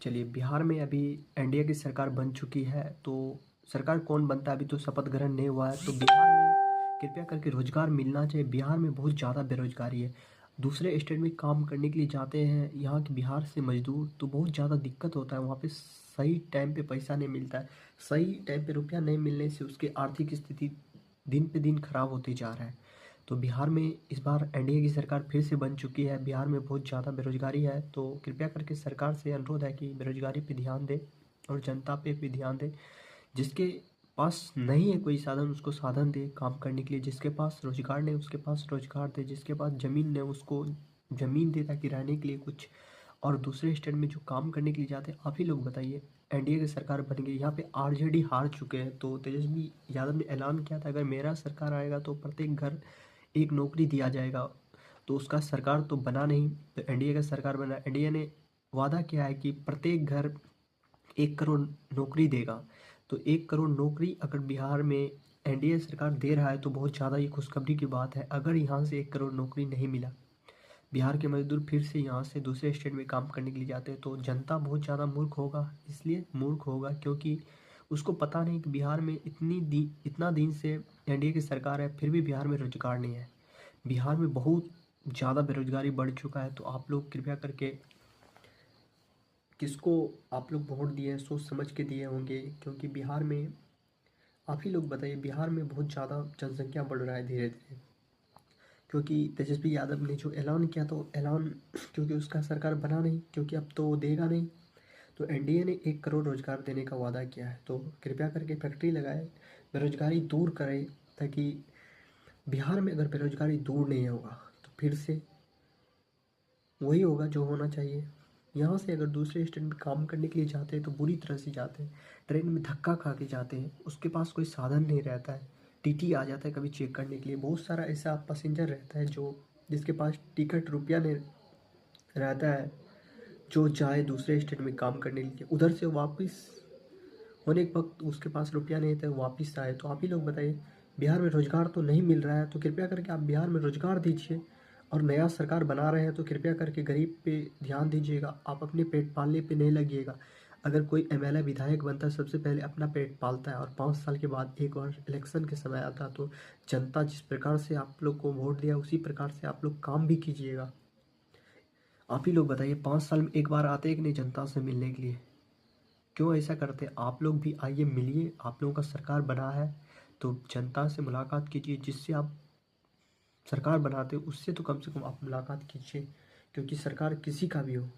चलिए, बिहार में अभी एनडीए की सरकार बन चुकी है, तो सरकार कौन बनता है अभी तो शपथ ग्रहण नहीं हुआ है। तो बिहार में कृपया करके रोजगार मिलना चाहिए। बिहार में बहुत ज़्यादा बेरोजगारी है। दूसरे स्टेट में काम करने के लिए जाते हैं यहाँ के बिहार से मजदूर, तो बहुत ज़्यादा दिक्कत होता है। वहाँ पे सही टाइम पे पैसा नहीं मिलता है। सही टाइम पे रुपया नहीं मिलने से उसकी आर्थिक स्थिति दिन पे दिन खराब होती जा रहा है। तो बिहार में इस बार एनडीए की सरकार फिर से बन चुकी है। बिहार में बहुत ज़्यादा बेरोजगारी है, तो कृपया करके सरकार से अनुरोध है कि बेरोजगारी पे ध्यान दे और जनता पे भी ध्यान दे। जिसके पास नहीं है कोई साधन उसको साधन दे काम करने के लिए, जिसके पास रोजगार नहीं उसके पास रोजगार दे, जिसके पास ज़मीन नहीं उसको ज़मीन दे ताकि रहने के लिए कुछ। और दूसरे स्टेट में जो काम करने के लिए जाते हैं, आप ही लोग बताइए। एनडीए की सरकार बन गई, यहाँ पे आरजेडी हार चुके हैं, तो तेजस्वी यादव ने ऐलान किया था अगर मेरा सरकार आएगा तो प्रत्येक घर एक नौकरी दिया जाएगा। तो उसका सरकार तो बना नहीं, तो एनडीए का सरकार बना। एनडीए ने वादा किया है कि प्रत्येक घर 1 करोड़ नौकरी देगा। तो 1 करोड़ नौकरी अगर बिहार में एनडीए सरकार दे रहा है तो बहुत ज़्यादा ये खुशखबरी की बात है। अगर यहाँ से 1 करोड़ नौकरी नहीं मिला, बिहार के मजदूर फिर से यहाँ से दूसरे स्टेट में काम करने के लिए जाते हैं, तो जनता बहुत ज़्यादा मूर्ख होगा। इसलिए मूर्ख होगा क्योंकि उसको पता नहीं कि बिहार में इतना दिन से एनडीए की सरकार है, फिर भी बिहार में रोजगार नहीं है। बिहार में बहुत ज़्यादा बेरोजगारी बढ़ चुका है। तो आप लोग कृपया करके किसको आप लोग वोट दिए हैं, सोच समझ के दिए होंगे, क्योंकि बिहार में आप ही लोग बताइए, बिहार में बहुत ज़्यादा जनसंख्या बढ़ रहा है धीरे धीरे। क्योंकि तेजस्वी यादव ने जो ऐलान किया तो ऐलान क्योंकि उसका सरकार बना नहीं, क्योंकि अब तो वो देगा नहीं। तो एनडीए ने 1 करोड़ रोजगार देने का वादा किया है, तो कृपया करके फैक्ट्री लगाए, बेरोजगारी दूर करें। ताकि बिहार में अगर बेरोजगारी दूर नहीं होगा तो फिर से वही होगा जो होना चाहिए। यहाँ से अगर दूसरे स्टेट में काम करने के लिए जाते हैं तो बुरी तरह से जाते हैं, ट्रेन में धक्का खा के जाते हैं, उसके पास कोई साधन नहीं रहता है। टीटी आ जाता है कभी चेक करने के लिए, बहुत सारा ऐसा पैसेंजर रहता है जो जिसके पास टिकट रुपया नहीं रहता है, जो जाए दूसरे स्टेट में काम करने के लिए, उधर से वापस होने के वक्त उसके पास रुपया नहीं था वापस आए। तो आप ही लोग बताइए, बिहार में रोजगार तो नहीं मिल रहा है, तो कृपया करके आप बिहार में रोजगार दीजिए। और नया सरकार बना रहे हैं तो कृपया करके गरीब पे ध्यान दीजिएगा, आप अपने पेट पालने पे नहीं लगिएगा। अगर कोई एमएलए विधायक बनता है सबसे पहले अपना पेट पालता है, और 5 साल के बाद एक बार इलेक्शन के समय आता है, तो जनता जिस प्रकार से आप लोग को वोट दिया उसी प्रकार से आप लोग काम भी कीजिएगा। आप ही लोग बताइए, 5 साल में एक बार आते हैं कि नहीं जनता से मिलने के लिए? क्यों ऐसा करते हैं? आप लोग भी आइए मिलिए, आप लोगों का सरकार बना है तो जनता से मुलाकात कीजिए। जिससे आप सरकार बनाते हो उससे तो कम से कम आप मुलाकात कीजिए, क्योंकि सरकार किसी का भी हो,